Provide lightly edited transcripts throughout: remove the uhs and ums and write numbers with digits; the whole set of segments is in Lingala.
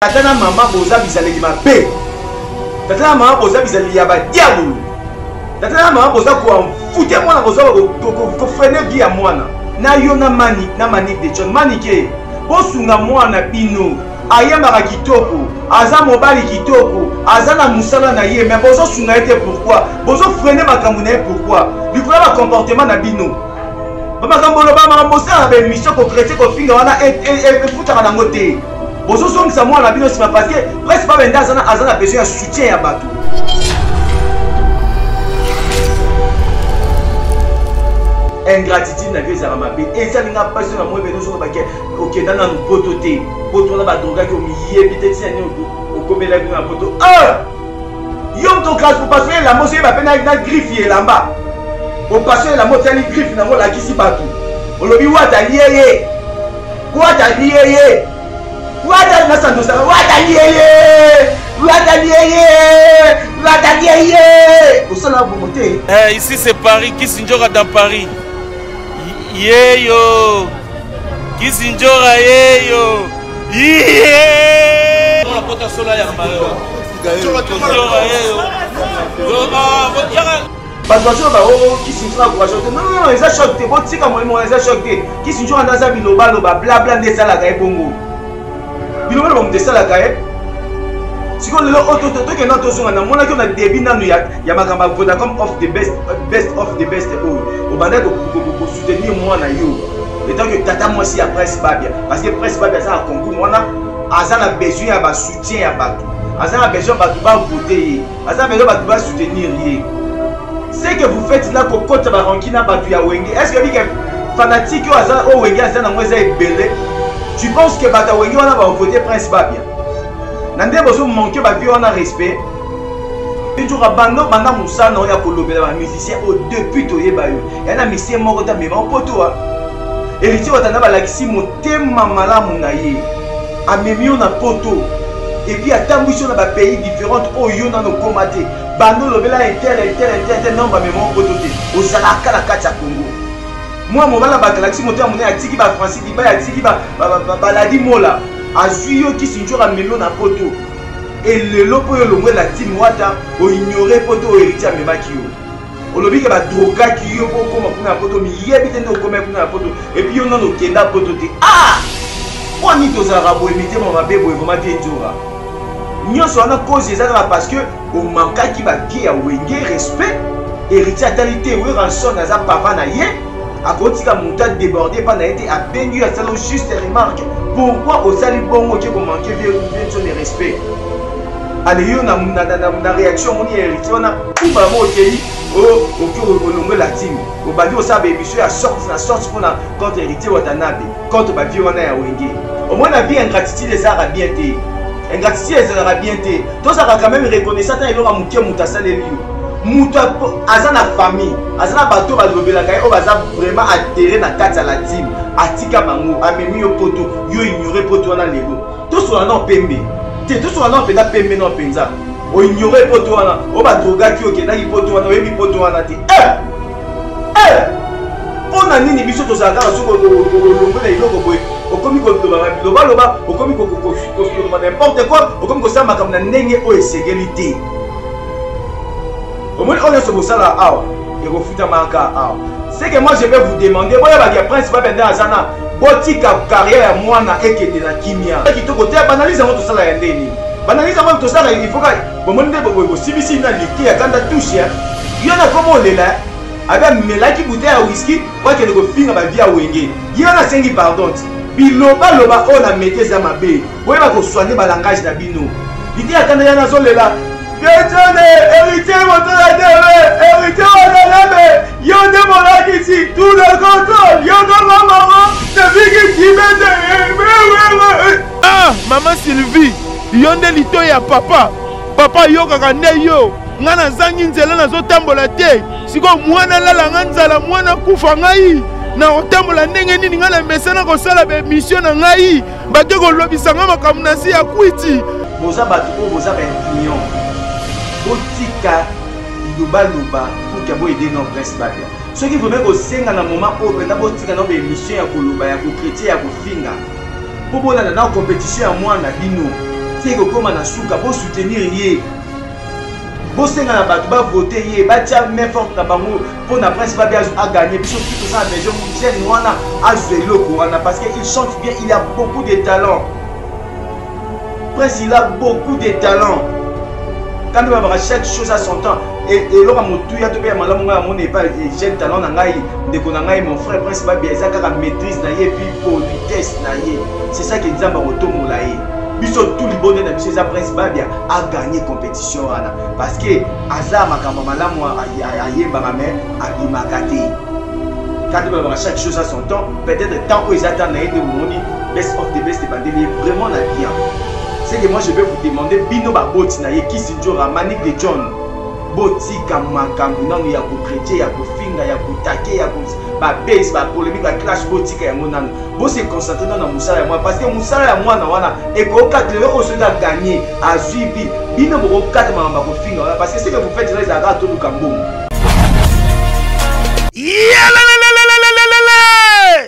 Tata na maman boza bizaleli mabe. Tata na maman boza bizaleli ya ba diabolo. Tata na maman boza ko futer mwana boza ko freiner vie ya mwana. Na yo na mani de chon manike. Bosunga mwana bino. Ayamba kitoko, aza mobali kitoko, aza na musala na ye, mais bozo sunga ete pourquoi? Bozo freiner makambo na ye pourquoi? Likolo ba comportement na bino. Ba makambo lo ba makambo sa ba mission ko chrétien ko finga wana e futaka na ngote. Bozo songisa mwana bino sima parce que presque pas benda azana besoin ya soutien ya bato. Ingratitude na vie ezala mabe esalinga mpasi na moi beno soko bake okenda na poto te poto na badrogaki omiyebi te tiani okomelaki na poto yo moto classe popaso elamba soyeba mpe na griffe elamba popaso elamba otiani griffe nango olakisi bato olobi watali yeye watali yeye watali nasandosaka watali yeye watali yeye watali yeye osala bongo te. Ici c'est Paris, Kisinjora dans Paris. Yeyo Kisinjora yeyo yeyo la pota sola ya mayo Kisinjora yeyo bato ba o Kisinjora ko choc non eza choc te botika molimo eza choc te Kisinjora ndaza biloba loba bla bla ndesala ka ebongo biloba loba ndesala ka e siko lelo oto ke na tozonga na mona ko na début nanu ya makamba voda comme of the best of the best obanda ko soutenir moi na yo étant que tata moi si après Babia parce que presse Babia ça a concours mona azana besoin ya ba soutien ya bato azana besoin bato ba voter azana besoin bato ba soutenir ye c'est que vous faites là ko kota ba rankina bato ya wenge est-ce que bika fanatique o azana o wenge azana moi za ebele tu penses que bato wenge wana ba voter prince Babia nande bozo manquer ba vie wana respect toujours abando banda musana oya kolobela ba musicien au depuis to yeba yo yana musicien moko ta mema poto wa héritier watana ba lakisi motema malamu na ye amemio na poto et puis atambwiso na ba pays différentes oyo na no komate bando lobela inter non ba mema poto te osala kala kati ya Congo moi mobala ba lakisi motema mona atiki ba Francis Diba atiki ba baladi mola azuyo Kisinjora melo na poto et le lopo yo longwe la team wata o ignorer poto o héritier memaki yo olobi ke ba droga ki yo ko koma kuna poto mi yebi te ndo koma kuna poto et puis yo nano kenda poto te oni tozara bo emite mo mabe bo vraiment bien dura nyonso wana cause ezaka parce que o mankaki ba ki ya wenge respect héritier alité we ranson aza papa na ye akotika muta débordé pa na été abengi ya salo juste remarque pourquoi osali bongo ke ko manquer bien de respect. Allez yo na réaction on y héritier on a tout ba mo okei o longue la team o badi o sa baby so ya sorte pour na contre héritier watanabe contre ba vie wana ya wenge au moins la vie ingratitude ezara bien te ingratitude ezara bien te to ça quand même reconnaissant ta elonga muke mutasale liyo muta azana famille azana bato ba lobela kai o baza vraiment atterré na kati la team atika bango amemi yo poto yo ignorer poto wana lelo to so na pembe tout ce qu'on a fait là pembe non penza o ignorer poto wana o ba droga ki okenda ki poto wana oyebi poto wana te pona nini biso to saka so ko longo na iloko boy okomi ko loba okomi ko n'importe quoi okomi ko sama comme na ndenge o eségalité au moins on est sur bosala awa et ko futa maka awa c'est que moi je vais vous demander boya ba prince ba benda azana botika carrière ya mwana ekende na kimia kitoko te banalize ngo tosala ya ndeni banalize ngo tosala il faut ka bomonde bo sibisi na liki ya kanda touche yona komo lela aga melaki bouteille ya whisky kwa kende ko finga ba via wenge yona sengi pardon biloba loba ona meteza mabe boye ba ko soigner ba langage na bino liti ya kanda yana zolela Pietone, héritier motola debe, héritier motola debe, yonde mola ici, tout le contrôle, yonde maman, c'est Vicky qui m'aide. Maman Sylvie, yonde lito ya papa, papa yoka kande yo, ngana zangi nzela na zotambola te, siko mwana lala nganzala mwana kufa ngai, na otambola ndenge nini ngana mesana ko sala be mission na ngai, bato ko lobisa ngama kamunasi ya kwiti. Boza bato ko boza ba opinion. Otika loba pour que vous aider nos presse Babia. Ce qui veut dire que c'est un moment où vous avez une émission à Koloba, à Chrétien, à Finga. Pour vous, dans la compétition à moi, na bino. te kokoma na suka bo soutenir ye bosenga na bato ba voter ye batia main forte na bango pour na prince ba a gagné biso tout ça besoin jeune wana azwelo ko wana parce que il chante bien, il a beaucoup de talent. Prince il a beaucoup de talent. Quand il va chaque chose à son temps et l'homme a monté à tout bien malamu nga mon pas jeune talent na ngai ndeko na ngai mon frère Prince ba bien ça ka maîtrise na ye puis politesse na ye. C'est ça que Nzamba otomola ye. Biso tout le bonheur de M. Prince Babia a gagné compétition parce que Azar Makamba Malamu a yébamame a bimakate. Quand il va chaque chose à son temps, peut-être tant où ils attendent de vous dire best of the best bandeli vraiment na bien. C'est que moi je vais vous demander bino ba boti na ye Kisinjo Ramanik de John. Boti kamakambu nanu ya ko chrétien ya ko finga ya ko take ya ko ba base ba polémique ba clash boti ka ya monanu. Bo se concentrer dans musala ya moi parce que musala ya moi na wana et ko katele o se da gagner à suivi bino bo katele mamba ko finga parce que c'est que vous faites les arats tout kambo.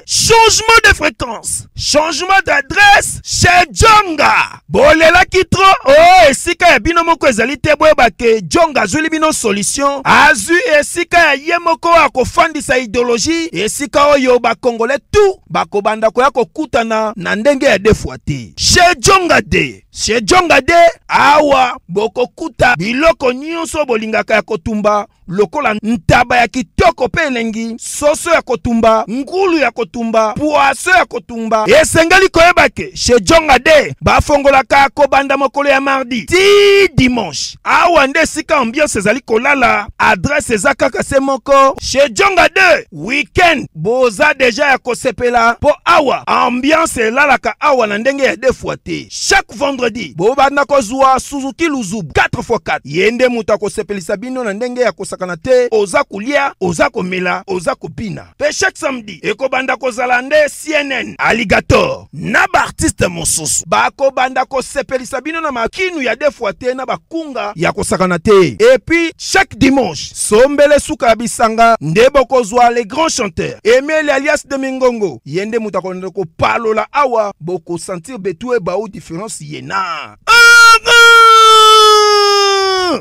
Changement de fréquence, changement d'adresse chez Djonga. Bolela kitro, oh, esika ya bino moko ezali te boyeba ke Djonga azuli bino solution. Azu esika ya ye moko akofandisa idéologie, esika oyo ba Congolais tout bakobanda koya kokutana na ndenge ya defuate. Chez Djonga de. Chez Djonga de awa bokokuta biloko nyonso bolingaka ya kotumba lokola ntaba ya kitoko pe elengi, soso ya kotumba, ngulu ya kotumba, poaso ya kotumba. Esengeli koyeba ke chez Djonga de bafongolaka kobanda mokolo ya mardi ti dimanche. Awa nde sika ambiance ezali kolala, adresse eza kaka se moko. Chez Djonga de weekend boza deja ya kosepela po awa ambiance elalaka awa na ndenge ya defuate. Chaque vendredi bobanda kozwa Suzuki Luzubu 4x4 yende mutu akosepelisa bino na ndenge ya kosakana te, oza kulia, oza komela, oza kopina. Pe chaque samedi ekobanda kozala nde CNN Alligator na ba artiste mosusu bakobanda kosepelisa bino na makinu ya defuate na bakunga ya kosakana te. Et puis chaque dimanche sombele suka bisanga nde bokozwa les grands chanteurs Emile alias de Mingongo yende mutu akonde ko palola awa boko sentir betue ba ou différence yena.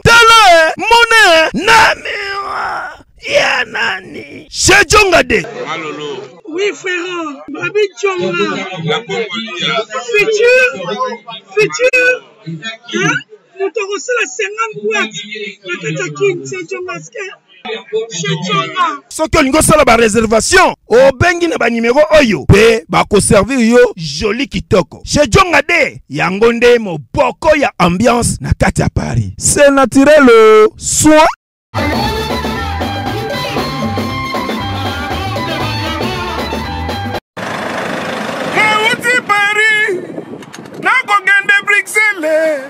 Tele mone namira ya nani chez Djonga de. Malolo. Oui frère, Babi Djonga. Futur. Hein? Nous t'avons la 50 boîtes. La Katakine, c'est Djonga. Soki olingo sala ba réservation obengi na ba numéro oyo pe ba ko servir yo joli kitoko. Chez Djonga de yango nde moboko ya ambiance na kati ya Paris. C'est naturel soit Paris na kogende Bruxelles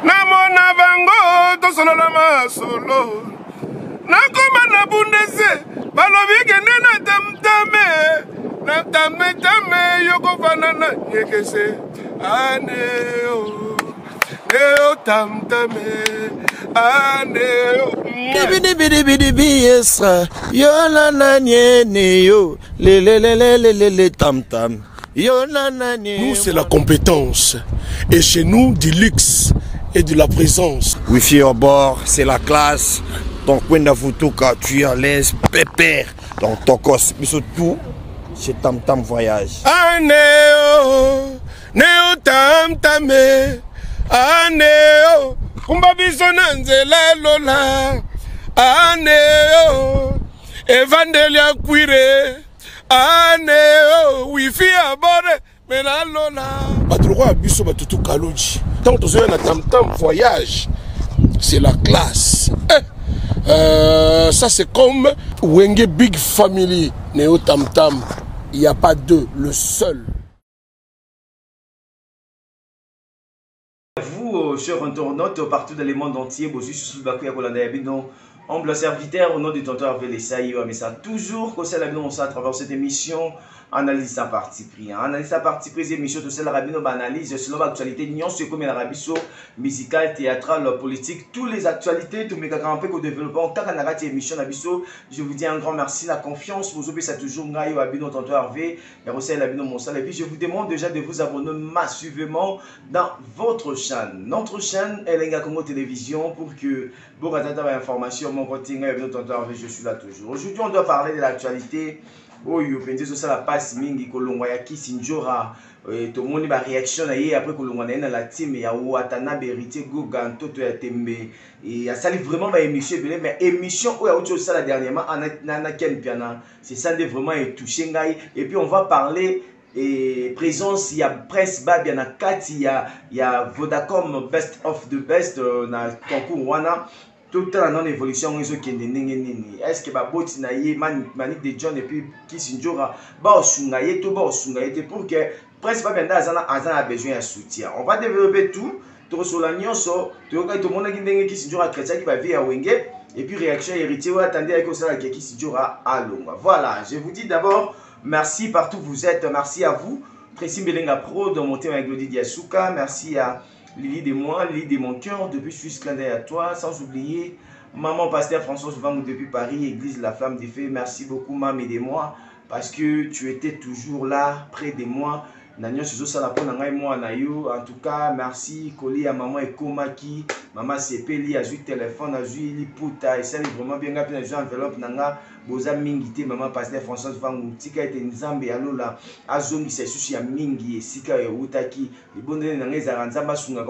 na mona bango to solo la masolo. Nakoma na bundese balobi kende na tame yoko fanana yekese aneo neo tamtame aneo Bibi esra yo na nyene yo le tam yo na nous c'est la compétence et chez nous du luxe et de la présence. Wifi au bord, c'est la classe. Donc, quand tu es à l'aise, pépère. Donc, ton cos, mais surtout, c'est tam voyage. Aneo, neo tam aneo, kumbabiso nanzela lola. Aneo, evandelia cuire. Aneo, wifi abore, mena lola. Badroit biso batutu kaloji. Tant que tu es tam voyage, c'est la classe. Ça c'est comme Wenge Big Family, Neo Tam Tam. Il n'y a pas deux, le seul. Vous, chers internautes, partout dans le monde entier, humble serviteur au nom du tonton Hervé Lessaï, mais ça toujours qu'on s'est à travers cette émission. analyse à parti pris. Analyse à parti pris, émission de celle Rabino analyse selon l'actualité, nion ce comme la rabiso musical, théâtral, politique, toutes les actualités, tout mes cacampés au développement, takanagati émission Nabiso. Je vous dis un grand merci, la confiance, vous oubliez ça toujours, Ngayo, Abino, Tonto Hervé, et Rossel, Abino, Monsal. Et puis je vous demande déjà de vous abonner massivement dans votre chaîne. Notre chaîne, Elenga Congo Télévision, pour que vous regardez l'information, mon côté, Abino, Tonto Hervé, je suis là toujours. Aujourd'hui, on doit parler de l'actualité. Oh, yo, pensez sur ça la passe mingi kolongwa ya Kisinjora. Tout le monde va réaction après kolongwa na la team ya Watanabe héritier Goga Toto ya Tembe et ça li vraiment ba émission belé mais émission où ya autre ça la dernièrement na Ken Piana. C'est ça de vraiment touché ngai et puis on va parler et présence il y a presse ba bien na kati il y a Vodacom best of the best na concours wana. Tout le non évolution ils ont est-ce que ba boti na ye Manic de John et puis Kisinjora ba osungaye to ba osungaye pour que presse pas bien azana a besoin de soutien. On va développer tout sur la nyonso to ka to mona kindenge Kisinjora chrétien qui va via wenge et puis réaction héritier ou attendez avec ça la Kisinjora alonga. Voilà, je vous dis d'abord merci partout où vous êtes, merci à vous Tracy Belenga Pro dans mon thème avec Glody Diasuka, merci à Lily de moi, Lily de mon cœur, depuis Suisse, clin d'œil à toi, sans oublier maman pasteur Françoise Vang depuis Paris, Église La Flamme des Fées, merci beaucoup maman et de moi, parce que tu étais toujours là, près de moi. En tout cas, merci Koli à maman et Komaki, maman Sepeli, a joué téléphone, a joué Liputa, et ça est vraiment bien gâté, a joué enveloppe, nanga, boza mingité, maman pasteur Françoise Vang, tika était nzambe, alola, azongi, c'est sushi à mingi, et sika et utaki, les bonnes nanga, zaranzamba, sunga,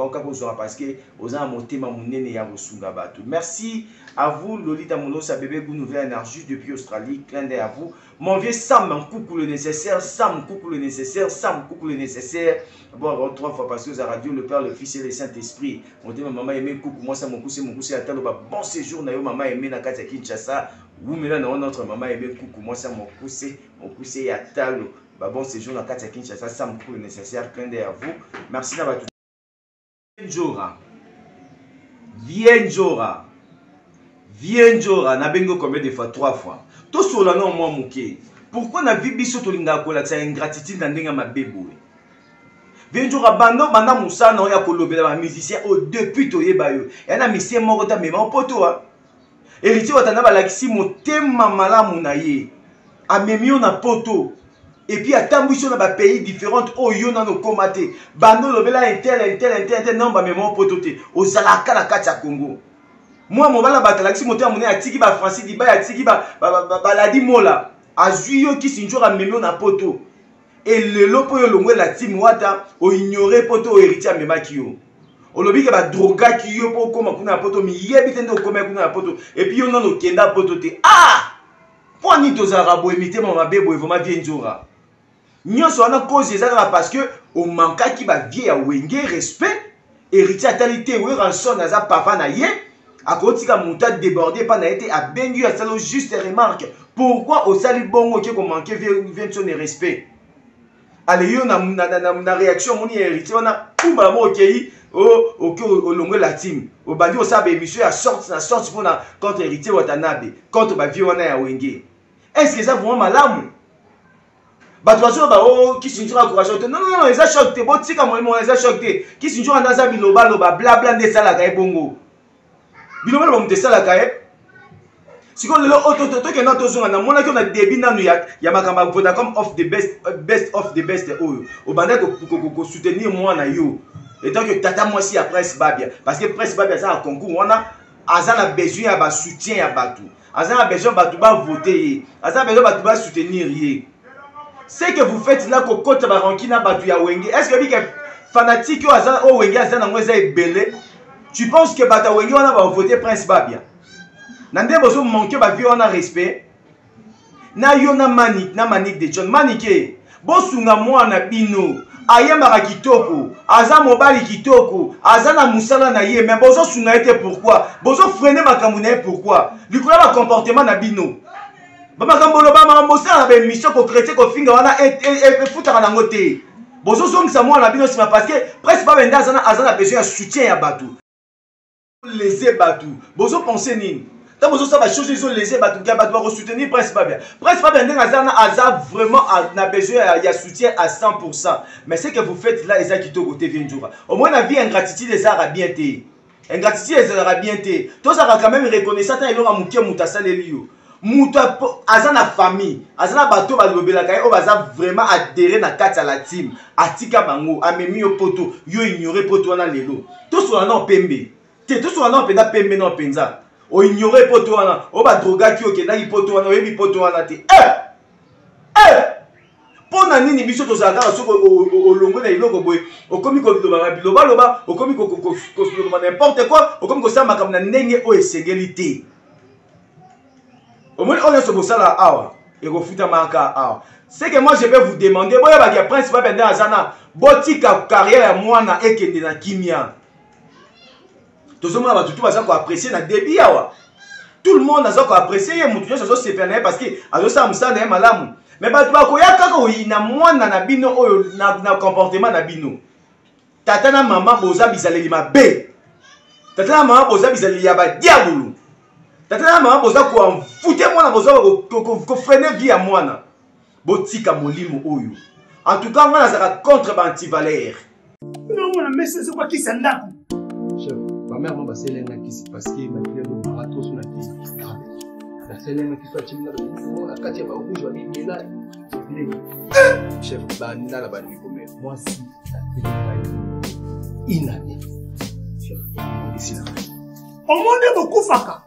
parce que, oza monté ma mounene, ya sunga batu. Merci à vous, Lolita Moulosa, bébé, vous nouvelle énergie depuis Australie, clin d'œil à vous. Mon vieux Sam, un coucou le nécessaire, Sam, coucou le nécessaire, Sam, coucou le nécessaire. Bon, 3 fois parce que la radio, le Père, le Fils et le Saint-Esprit. On dit, maman aimé, coucou, moi, ça mon coup, c'est à tel bon séjour, maman aimé, na Katia Kinshasa. Vous, mais là, notre maman aimé, coucou, moi, ça mon coup, c'est à tel bon séjour, na Katia Kinshasa, Sam, coucou le nécessaire, clin d'œil à vous. Merci d'avoir tout. Vienjora, na bengo combien de fois? 3 fois. Tout sur la non moi mouké. Pourquoi na vie biso to linga ko la ingratitude na ndenga mabebo? Vienjora bando banda musa na ya kolobela ba musicien au depuis to yeba yo. Ya na musicien moko ta mema poto a. Héritier watana ba lakisi motema malamu na ye. Amemio na poto. Et puis atambuiso na ba pays différents o yo na no komate. Bando lobela intel non ba mema poto te. Ozalaka la kati Congo. Moi, mon bala batalaki moté amoné a tiki ba Francis Diba a tiki ba baladi mola azuyo Kisinjora memio na poto et le lopo yo longwe la team wata o ignorer poto o héritier memaki yo o lobi ke ba droga ki yo po koma kuna poto mi yebi tende koma kuna poto et puis yo non kenda poto te pour ni to zara bo imiter mon mabebo e vraiment Vienjora nyonso wana cause ezaka parce que o manka ki ba vie ya wenge respect héritier atalité we ranson na za papa na ye. A côté de monta débordé par n'a été à bengu à salo juste remarque pourquoi au sali bongo qui qu'on manquait vient son respect allez yo na réaction mon héritier on a tout ba mo okei au longue la team au bandi au sabe monsieur à sorti pour na contre héritier Watanabe contre ba vieux wana ya wenge est-ce que ça vraiment malamu ba toazo ba Kisinjora courage non ça choc te botika mo ça choc te Kisinjora ndaza biloba loba blabla ndesala ka ebongo. Bilobelo bamutesa la kae. Siko lelo ototo ke na tozonga na mona ko na débit nanu ya makamba Vodacom of the best of the best oyo. Obanda ko soutenir moi na yo. Et donc tata moi si après presse babia parce que presse babia ça a concours wana azana besoin ya ba soutien ya batu. Azana besoin batu ba voter. Azana besoin batu ba soutenir ye. C'est que vous faites là ko kota ba rankina batu ya wenge. Est-ce que bika fanatique o azana o wenge azana ngweza ebele? Tu penses que Bata Wenge on va voter Prince Babia? Nande bozo manquer ba vie on a respect. Na yo na Manic de John Manique. Bosunga mwana bino. Ayamba kitoko. Aza mobali kitoko. Aza na musala na ye mais bozo sunga été pourquoi? Bozo freiner makambo na pourquoi? Likola ba comportement na bino. Ba makambo lo ba makambo ça ba mission ko chrétien ko finga wana et futaka na ngote. Bozo songisa mwana bino sima parce que Prince Babia azana besoin de soutien ya batu. Les battus. Bozo pensez ni. Tant que ça va choses ils ont laissé va soutenir Prince Fabien. Prince Fabien a vraiment besoin de soutien à 100%. Mais ce que vous faites là, ils ont côté Vienjoura. Au moins la vie ingratitude les a bien été. Ingratitude les a bien été. Tout ça va quand même reconnaissant il aura mouké moutassa les lieux. Mouta azana famille, azana bateau ba lobela kai o baza vraiment adhérer na kati à la team. Atika bango, amemi yo poto, yo ignorer poto wana lelo. Tout soit na pembe. Tout soit na penda pembe na penza. O ignorer poto wana, o ba droga ki okenda ki poto wana, o yebi poto wana te. Pona nini biso to zaka soko o longo na iloko boy. O komi ko loba loba, o komi ko n'importe quoi, o komi ko sa makamna ndenge o esegelité. Au moins, on est sur ça là, et refuta manka. C'est que moi je vais vous demander, bon, il y a Prince Fabien Azana, botika carrière moi na ekende na kimia. Tout le monde va tout apprécier na débit tout le monde a apprécié mutuyo so se faire parce que azo sa musana na malamu. Mais ba tuba ko ya kaka na mwana na bino oyo na comportement na bino. Tata na maman boza bizaleli mabe. Tata na maman boza bizaleli ya ba diabolo. Tata maman boza ko fouter mwana boza ko freiner vie à mwana. Botika molimo oyo. En tout cas, moi ça contre anti-valère. Non, mais c'est quoi qui s'en a? Chef, ma mère m'a passé l'un qui s'est passé, ma mère m'a marathon sur la vie. La seule qui soit chimna de la katia ba rouge ali là. Chef, ba nda la ba ni comme moi si la inane. Chef, ici là. Au monde beaucoup faka.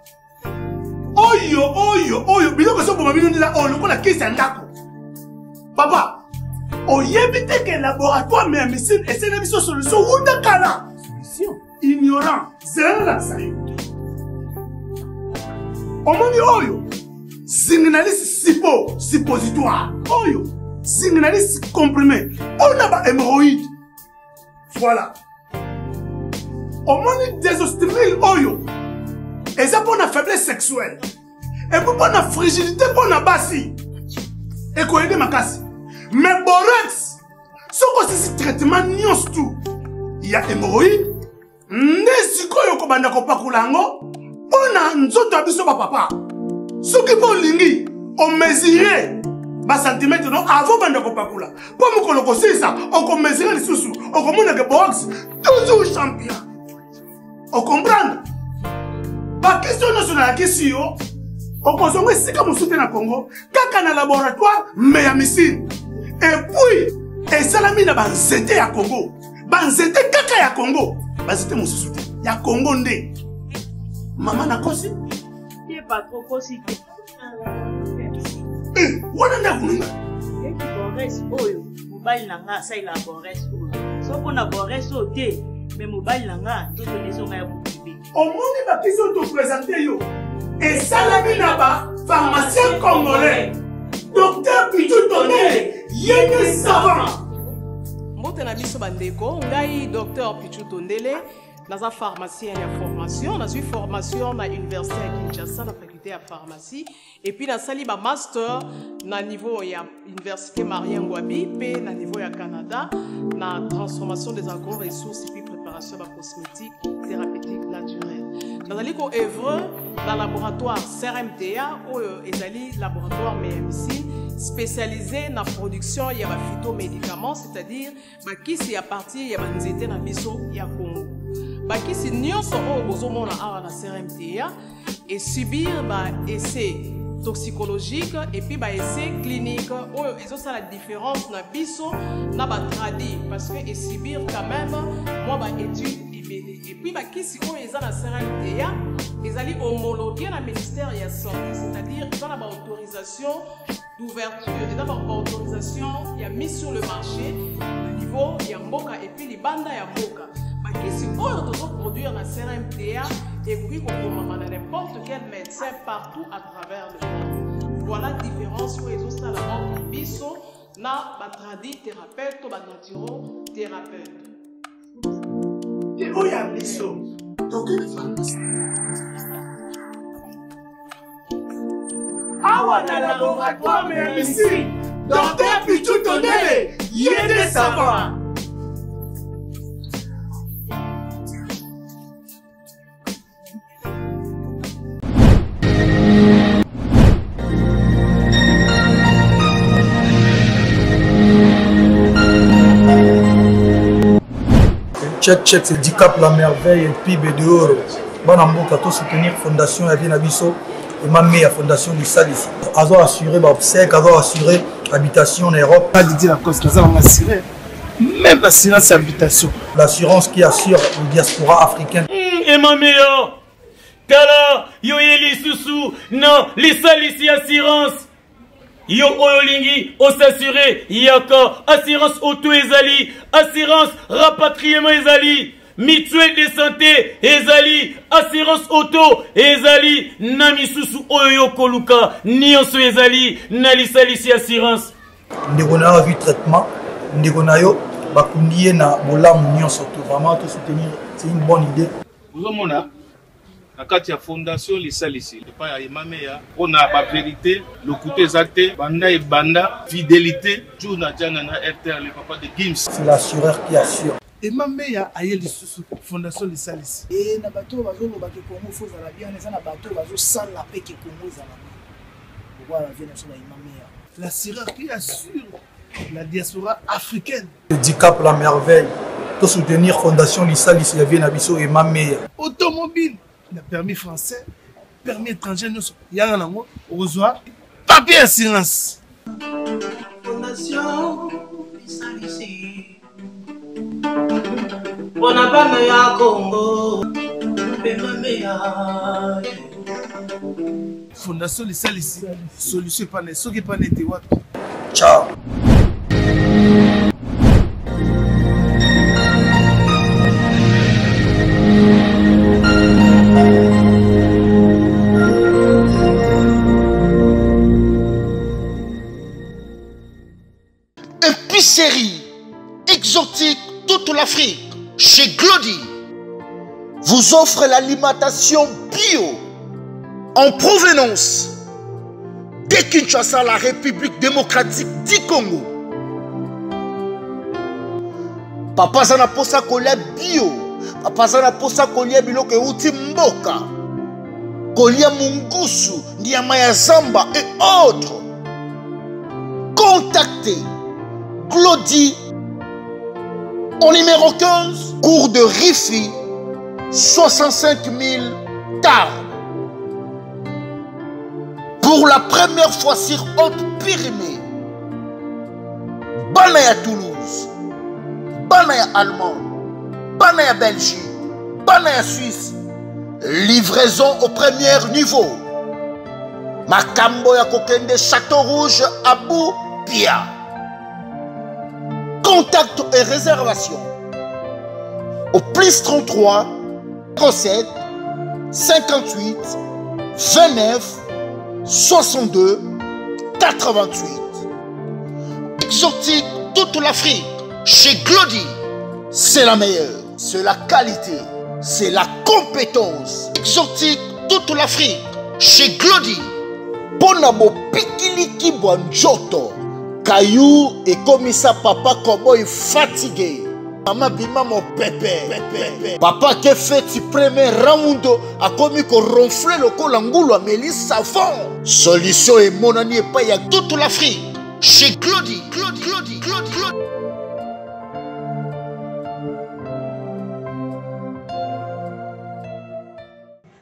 Oyo, biloko so boma bino ndila o lokola kisi ndako. Papa, oyebite que laboratoire mais médecine et c'est une solution ou dakala. Solution ignorant, c'est la ça. Omoni oyo, signaliste suppositoire. Oyo, signaliste comprimé. On a ba hémorroïde. Voilà. Omoni désostimule oyo. Et ça pour la faiblesse sexuelle. Et pour la fragilité pour la bassi. Et qu'on aide ma casse. Mais borax, ce que c'est traitement nions tout. Il y a hémorroïde. N'est-ce que vous avez pas coulango? On a un autre abisso papa. Ce qui peut lingi, on mesurait. Bas centimètre non avant de pas coula. Pour me colocoser ça, on peut mesurer les sous-sous. On commande que borax toujours champion. On comprend? La question nationale question, on consomme ici comme soutien à Congo, kaka na laboratoire, mais à missile. Et puis, et ça la mine banzete à Congo. Banzete kaka ya Congo. Banzete mon soutien. Ya Congo ndé. Maman na kosi? Il n'est pas trop kosi. Wana na kununga. Et qui borès oyo, mobile nanga ça il a borès oyo. So qu'on a borès au thé, mais mobile nanga tout les gens ya au monde la question de présenter yo. Et ça la minaba, pharmacien congolais. Docteur Pichou Tondele, yéné savant. Mbotena biso bandeko, ngai docteur Pichou Tondele, naza pharmacien ya formation, naza formation na université à Kinshasa na faculté à pharmacie et puis na sali ba master na niveau ya université Marien Ngouabi pe na niveau ya Canada na transformation des agro-ressources et puis préparation de cosmétiques thérapeutiques naturelles. Dans le œuvre dans le laboratoire CRMTA ou ezali laboratoire MMC spécialisé dans la production de phytomédicaments, c'est-à-dire qui c'est à partir de nzete na biso ya Congo. Qui c'est nyonso o bozomona awa na CRMTA et subir essai toxicologique et puis essai clinique où ils ont ça la différence na biso na ba tradi parce que et subir quand même moi étude et puis qui si on est dans la CRMTA ils allaient homologuer la ministère de la santé, c'est-à-dire ils ont la autorisation d'ouverture et d'abord autorisation il y a mis sur le marché au niveau il y a mboka et puis les bandes il y a mboka qui si on doit produire la CRMTA et puis qu'on peut n'importe quel médecin partout à travers le monde. Voilà la différence où ils ont ça la biso na batradi thérapeute ou naturo thérapeute. Et où y a biso? Donc une pharmacie. Awa na laboratoire mais ici, docteur Pichou Tondele, yéné savant. Check, c'est Dicap la merveille et PIB de Oro. Bon amboka to soutenir fondation Yavien Abisso et ma meilleure fondation du SAL ici. Azo assuré obsèque, azo assuré habitation en Europe. Pas dit la cause, nous avons assuré même l'assurance habitation. L'assurance qui assure la diaspora africaine. Et ma meilleure, Kala, yo yeli susu, non, les SAL ici assurance. Yo oyolingi, on s'assurer, yaka, assurance auto ezali, assurance rapatriement ezali. Mutuelle de santé, ezali, assurance auto, ezali, namisusu oyo koluka, nyonso ezali, nalisalisi assurance. Ndeko na vu traitement, ndeko na yo, bakundiye na bolamu nyonso to, vraiment te soutenir, c'est une bonne idée. Vous avez la carte de fondation lisalisi, le pas ya on a la vérité, le côté exact, banda et banda, fidélité, jour na jana na RTL, le papa de Gims. C'est l'assureur qui assure. Et ma mère a eu la fondation de Salis. Et na bateau bazo ba ke Congo faut za la bien na na bateau bazo sala la paix que Congo za la. Pourquoi la vie na so na mère. L'assureur qui assure la diaspora africaine. Dicap la merveille. Pour soutenir fondation Lisalis Yavien Abisso et ma meilleure. Automobile, le permis français, permis étranger, nous yanga nango reçoit papier assurance. Fondation Lisalis. Bonabana ya Congo, Fondation Lisalis, solution pas ne, ce qui pas n'était what. Ciao. Épicerie exotique toute l'Afrique. Chez Glody vous offre l'alimentation bio en provenance de Kinshasa, la République démocratique du Congo. Papa zana posa kolia bio, papa zana posa kolia biloko euti mboka, kolia mungusu, nyama ya zamba et autres. Contactez Glody au numéro 15, cours de Rifi, 65 000 Tarbes. Pour la première fois sur Haute-Pyrénées, Banaya Toulouse, Banaya Allemagne, Banaya Belgique, Banaya Suisse, livraison au premier niveau. Makambo ya Kokende Château Rouge, Abou Pia. Contact et réservation au plus 33 07 58 29 62 88. Exotique toute l'Afrique. Chez Glody, c'est la meilleure, c'est la qualité, c'est la compétence. Exotique toute l'Afrique. Chez Glody, Bonabo Pikiliki Bonjoto. Caillou et comme ça papa comment il fatigué. Maman bima mon pépé. Papa qui fait le premier round a commis qu'on ronfle le col angoulou à Mélis savon. Solution et mon ami et pas y a toute l'Afrique. Chez Glody.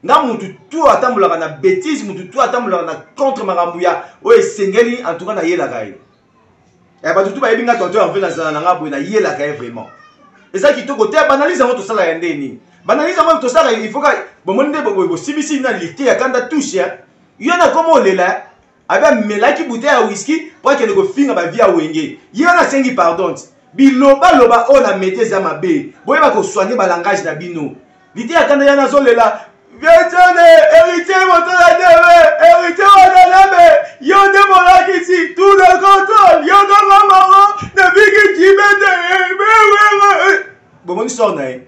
nga mutu tout atambolaka na bêtise, mutu tout atambolaka na contre makambuya oyo esengeli en tout cas na yelaka ye. Et bah tout bayebi nga tonto en fait na nga boye na yelaka ye vraiment. Et ça qui to côté banalise ngo to sala ya ndeni. Banalise ngo to sala il faut ka bomoni nde bo sibisi na lité ya kanda touche ya. Yona komo lela aba melaki bouteille ya whisky pour que ne ko finga ba via wenge. Yona sengi pardon. Biloba loba on a mette za mabe. Boye ba ko soigner ba langage na bino. Lité ya kanda ya na zo lela. Vietane, héritier héritier yonde mola ici, tout le contrôle, yonde maman, ne bigi jibete, bon mon histoire nae.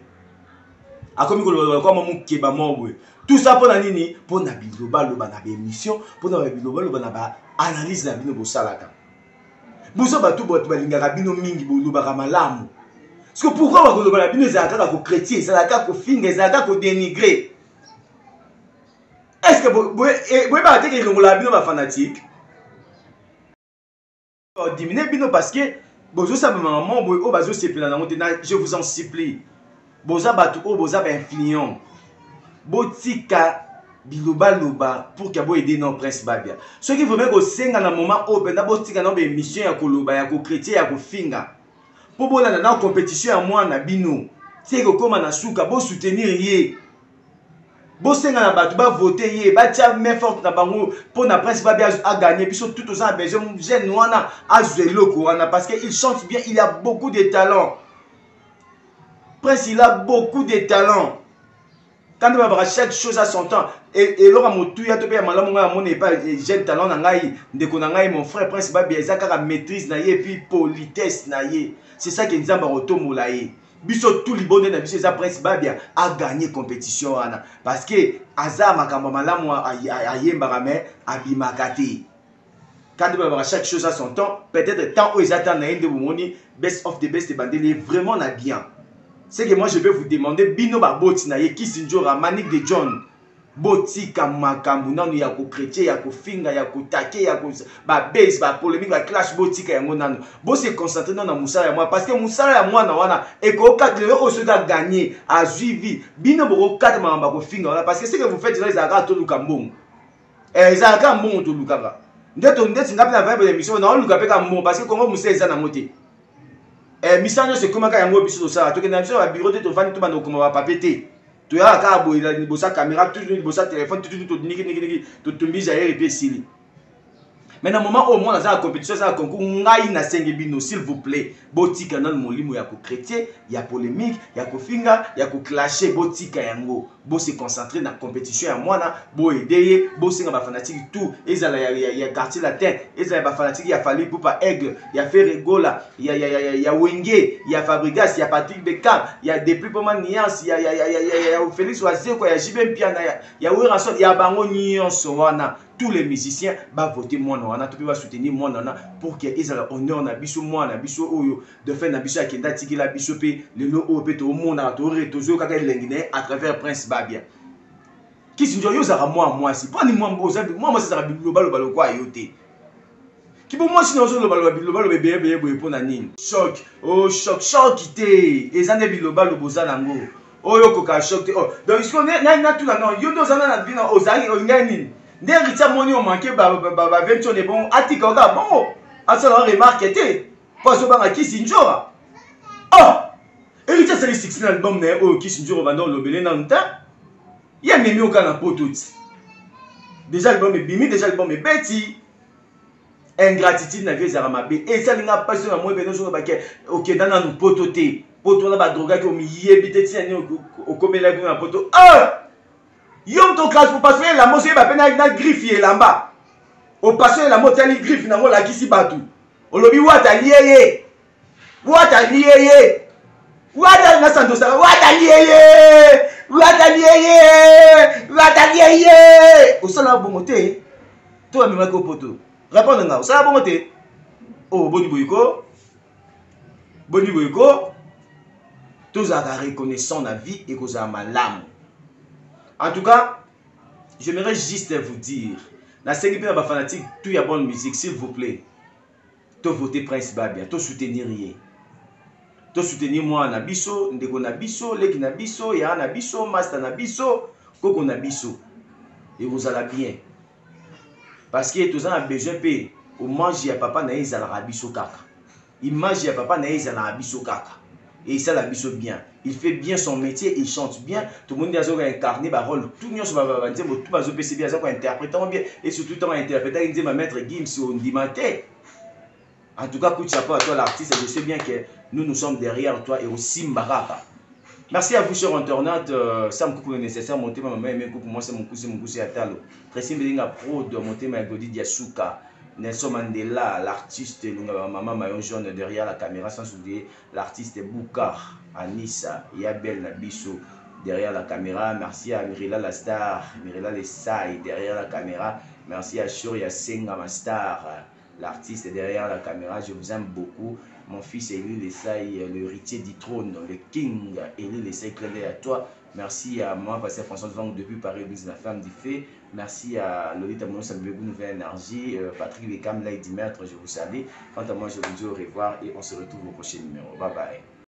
A comme mon keba mobwe. Tout ça pour nini, pour na biloba loba na émission, pour na biloba loba na ba analyse na bino bosalaka. Buso ba tout bot balinga bino mingi boloba ka malamu. Parce que pourquoi ba koloba na bino ezalaka ko chrétien, ezalaka ko finga, ezalaka ko dénigrer. Est-ce que vous pouvez pas dire que vous avez un fanatique? Diminuez bino parce que je vous en supplie. boza batu o boza ba influent botika biloba loba pour que bo aider non Prince Babia ceux qui veulent ko senga na moment o benda botika na be émission ya koloba ya ko chrétien ya ko finga pour bolana na compétition ya mwana bino c'est que comme na suka bo soutenir yé bo senga na batu ba voter yé ba tia main forte na bango pour na Prince Babia a gagner biso tout aux ans besoin jeune wana a zeloko wana parce que il chante bien, il a beaucoup de talent. Prince il a beaucoup de talent. Quand il va avoir chaque chose à son temps et là mon tout ya to pe malamu nga mon pas jeune talent na ngai ndeko na ngai mon frère Prince Babia ezaka maîtrise na ye puis politesse na ye. C'est ça que nzamba rotomola ye. Biso tout libonde na biso za Prince Babia a gagné compétition wana parce que aza makambo malamu ayemba mais abimakati. Quand il va avoir chaque chose à son temps, peut-être tant où ils attendent na de moni best of the best bandeli vraiment na bien. C'est que moi je vais vous demander bino ba boti na ye Kisinjora Manik de John boti kamakambu nanu ya ko chrétien ya ko finga ya ko take ya ko ba base ba polémique ba clash boti ka yango nanu bo se concentrer na musala ya moi parce que musala ya moi na wana e ko 4 le ko soda gagner a suivi bino bo 4 mamba ko finga wana parce que ce que vous faites là ils arrêtent tout kambong ils arrêtent mbongo to lukaka ndeto ndeti ngapi na vibe de mission na luka pe ka mbongo parce que comment musala eza na moté Misano c'est comment quand yango biso ça to kena biso ba bureau de to vandi to bando kuma ba papete to ya ka bo ila bosa caméra toujours bosa téléphone tout to niki to tumbiza et puis sili. Maintenant moment au moins dans la compétition ça concours ngai na senge bino s'il vous plaît botika dans molimo ya ko chrétien ya polémique ya ko finga ya ko clasher botika yango bo se concentrer na compétition ya mwana bo aider bo singa ba fanatique tout ezala ya quartier latin ezala ba fanatique ya Fali Poupa Aigle ya Ferregola ya Wenge ya Fabregas ya Patrick Beckham ya depuis pour Niance ya Félix Wazeko ya Jibem Piana ya Werason ya bango nyonso wana tous les musiciens va voter moi wana tout va soutenir moi wana pour que ils aient honneur na biso moi na biso oyo de faire na biso akenda tiki la biso pe le lo o pe to mona to retozo kaka lengine à travers Prince Babia Kisinjora yo zara moi si pas ni moi moi ça balo quoi yote ki bo moi si nozo lo balo bebe pour na nini choc oh choc ité ezane bilobalo bozana ngo oyo koka choc oh donc ce qu'on est na tout là non yo dozana na bino ozali ngani Ndé Richard Moni on manqué ba venture de bon atika ga bon asala remarque té parce que ba Kisinjora ah et Richard c'est 16 album né o Kisinjora bandon lobele na nta ya memi o kana potot déjà album est bimi déjà album est beti ingratitude na vie zara mabe et ça linga passion na moi beno so ba ke OK dana nu pototé poto na ba droga ki o mi yebite ti o komela na poto ah Yom to classe pour passer la mot c'est ba pena na griffe lamba. O passer la mot tali griffe na ngo la kisi batu. Olobi wata lieye. Wata lieye. Wata na sando sa wata lieye. Wata lieye. Wata lieye. O sala bongote. To amema ko poto. Répondre nga. O sala bongote. Oh boni boyiko. Boni boyiko. Tous à reconnaissant la vie et cause à malamu. En tout cas, j'aimerais juste vous dire, dans ce qui est fanatique, tout y a bonne musique, s'il vous plaît. To voter Prince Babia, to soutenir rien. To soutenir moi na biso, ndeko na biso, leki na biso, ya na biso, master na biso, koko na biso. Et vous allez bien. Parce que tous en besoin pe, au mange ya papa na izala biso kaka. Il mange ya papa na izala biso kaka. Et ça la biso bien. Il fait bien son métier, il chante bien. Tout le monde a incarné le rôle. Tout le monde a interprété bien. Et surtout, il a interprété, il dit, ma maître Gims, on dit, en tout cas, coup de chapeau à toi, l'artiste. Je sais bien que nous sommes derrière toi et aussi Mbaraka. Merci à vous, chers internautes. Ça me coupe le nécessaire. Mon thème, pour moi, c'est mon cousin Atalo. Très Belinga Pro de mon thème, Godi Diasuka. Nelson Mandela, l'artiste Maman Mayon Jaune derrière la caméra, sans oublier l'artiste Boukar, Anissa, Yabel Nabiso derrière la caméra. Merci à Mirila la star, Mirila Lessai derrière la caméra. Merci à Shuria Senga ma star, l'artiste derrière la caméra. Je vous aime beaucoup. Mon fils Eli Lessai, l'héritier du trône, le king Eli Lessai, clin d'œil à toi. Merci à moi, Pasteur François Vang depuis Paris, la femme du fait. Merci à Lolita Mono Sabebou, Nouvelle Énergie, Patrick Beckham, Lady Maître, je vous salue. Quant à moi, je vous dis au revoir et on se retrouve au prochain numéro. Bye bye.